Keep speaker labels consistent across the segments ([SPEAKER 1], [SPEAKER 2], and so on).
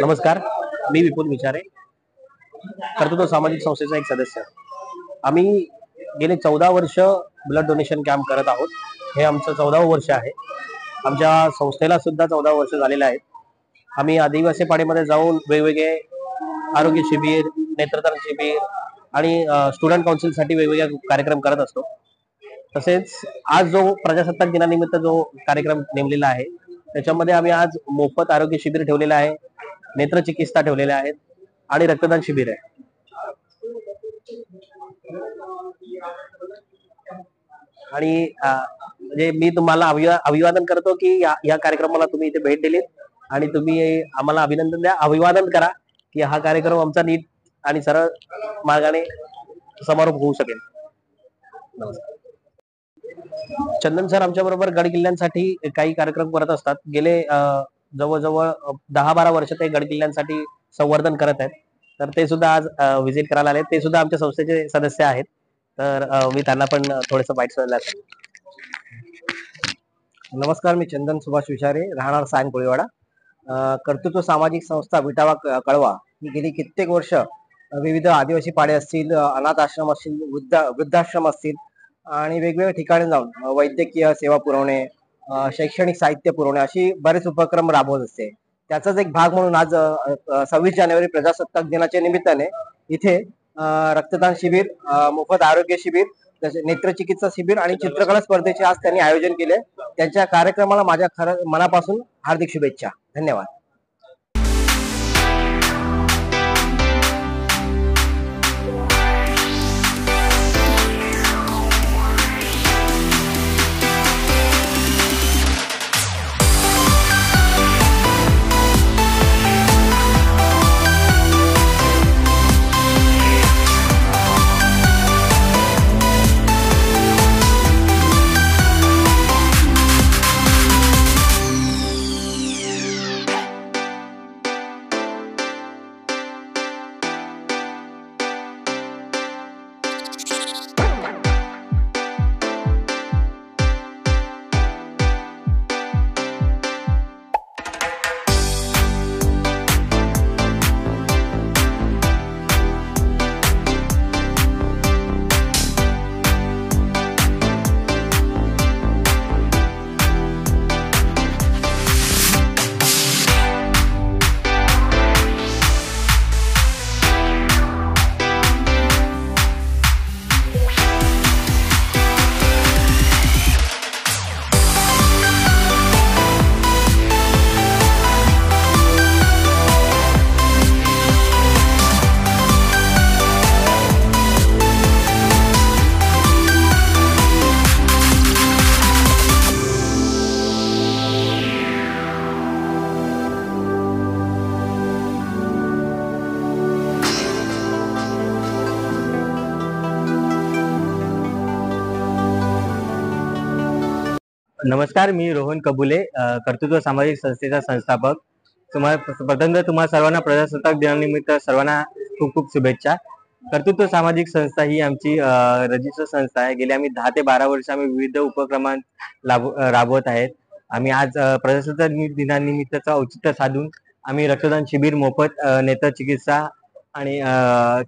[SPEAKER 1] नमस्कार, मी विपुल विचारे, कर्तृत्व सामाजिक संस्थेचा एक सदस्य. आम्ही गेले 14 वर्ष ब्लड डोनेशन कॅम्प करत आहोत. हे आमचं 14वं वर्ष आहे. आमच्या संस्थेला सुद्धा 14 वर्ष झालेले आहेत. आम्ही आदिवासी पाड्यामध्ये जाऊन वेगवेगळे आरोग्य शिबिर, नेत्रदान शिबिर आणि स्टुडंट काउन्सिलसाठी वेगवेगळे कार्यक्रम करत असतो. तसेच आज जो प्रजासत्ताक दिनानिमित्त जो कार्यक्रम नेमलेला आहे त्याच्यामध्ये आम्ही आज मोफत आरोग्य शिबिर ठेवलेलं आहे, नेत्रचिकित्सा ठेवलेल्या आहेत आणि रक्तदान शिबिर आहे. आणि म्हणजे मी तुम्हाला अभिवादन करतो की या कार्यक्रमाला तुम्ही इथे भेट दिलीत आणि तुम्ही आम्हाला अभिनंदन द्या, अभिवादन करा की हा कार्यक्रम आमचा नीट आणि सरळ मार्गाने समारोप होऊ शकेल. नमस्कार. चंदन सर आमच्या बरोबर गड किल्ल्यांसाठी काही कार्यक्रम करत असतात. गेले जवळजवळ 10-12 वर्ष ते गड किल्ल्यांसाठी संवर्धन करत आहेत. तर ते सुद्धा आज व्हिजिट करायला आले. ते सुद्धा आमच्या संस्थेचे सदस्य आहेत. तर मी त्यांना पण थोडंसं बाईट द्यायला.
[SPEAKER 2] नमस्कार, मी चंदन सुभाष विचारे, राहणार सायन कोळीवाडा. कर्तृत्व सामाजिक संस्था विटावा कळवा ही गेली कित्येक वर्ष विविध आदिवासी पाडे असतील, अनाथ आश्रम असतील, वृद्धाश्रम असतील आणि वेगवेगळ्या ठिकाणी जाऊन वैद्यकीय सेवा पुरवणे, शैक्षणिक साहित्य पुरवणे अशी बरेच उपक्रम राबवत असते. त्याचाच एक भाग म्हणून आज 26 जानेवारी प्रजासत्ताक दिनाच्या निमित्ताने इथे रक्तदान शिबिर, मोफत आरोग्य शिबिर, नेत्रचिकित्सा शिबिर आणि चित्रकला स्पर्धेचे आज त्यांनी आयोजन केले. त्यांच्या कार्यक्रमाला माझ्या खरं मनापासून हार्दिक शुभेच्छा. धन्यवाद.
[SPEAKER 3] नमस्कार, मी रोहन कबुले, कर्तृत्व सामाजिक संस्थेचा संस्थापक. तुम्हा सर्वांना प्रजासत्ताक दिनानिमित्त सर्वांना खूप खूप शुभेच्छा. कर्तृत्व सामाजिक संस्था ही आमची रजिस्टर संस्था आहे. गेली आम्ही 10 ते 12 वर्ष आम्ही विविध उपक्रमांत राबवत आहेत. आम्ही आज प्रजासत्ताक दिनानिमित्तचा औचित्य साधून आम्ही रक्तदान शिबिर, मोफत नेत्रचिकित्सा आणि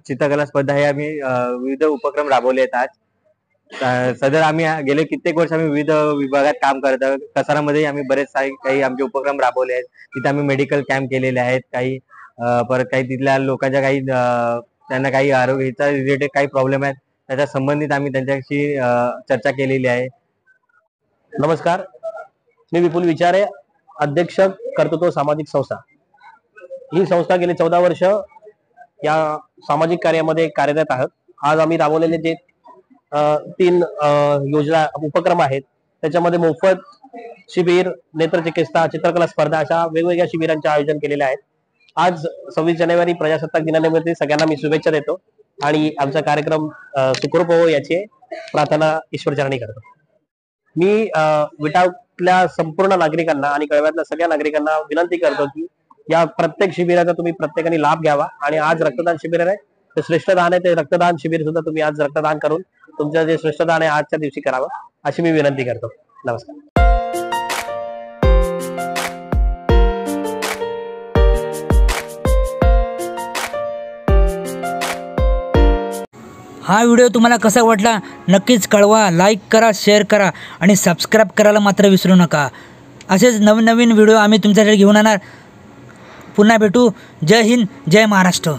[SPEAKER 3] चित्रकला स्पर्धा हे आम्ही विविध उपक्रम राबवले आहेत. आज सदर आम्ही गेले कित्येक वर्ष आम्ही विविध विभागात काम करत आहोत. कसारामध्ये आम्ही बरेच काही आमचे उपक्रम राबवले आहेत. तिथे आम्ही मेडिकल कॅम्प केलेले आहेत. काही परत काही तिथल्या लोकांच्या काही त्यांना काही आरोग्याचा रिलेटेड काही प्रॉब्लेम आहेत त्याच्या संबंधित आम्ही त्यांच्याशी चर्चा केलेली आहे.
[SPEAKER 1] नमस्कार, मी विपुल विचारे, अध्यक्ष कर्तृत्व सामाजिक संस्था. ही संस्था गेली 14 वर्ष या सामाजिक कार्यामध्ये कार्यरत आहोत. आज आम्ही राबवलेले जे 3 योजना उपक्रम आहेत त्याच्यामध्ये मोफत शिबिर, नेत्रचिकित्सा, चित्रकला स्पर्धा अशा वेगवेगळ्या शिबिरांचे आयोजन केलेले आहेत. आज 26 जानेवारी प्रजासत्ताक दिनानिमित्त सगळ्यांना मी शुभेच्छा देतो आणि आमचा कार्यक्रम सुखरूप हो याची प्रार्थना ईश्वरचरणी करतो. मी विटावतल्या संपूर्ण नागरिकांना आणि कळव्यातल्या सगळ्या नागरिकांना विनंती करतो की या प्रत्येक शिबिराचा तुम्ही प्रत्येकाने लाभ घ्यावा. आणि आज रक्तदान शिबिर आहे, ते श्रेष्ठ दान आहे. ते रक्तदान शिबिर सुद्धा तुम्ही आज रक्तदान करून तुमचं जे श्रेष्ठ दान आहे आजच्या दिवशी करावं अशी मी विनंती करतो. नमस्कार.
[SPEAKER 4] हा व्हिडिओ तुम्हाला कसा वाटला नक्कीच कळवा. लाईक करा, शेअर करा आणि सबस्क्राईब करायला मात्र विसरू नका. असेच नवीन नवीन व्हिडिओ आम्ही तुमच्यासाठी घेऊन येणार. पुन्हा भेटू. जय हिंद, जय महाराष्ट्र.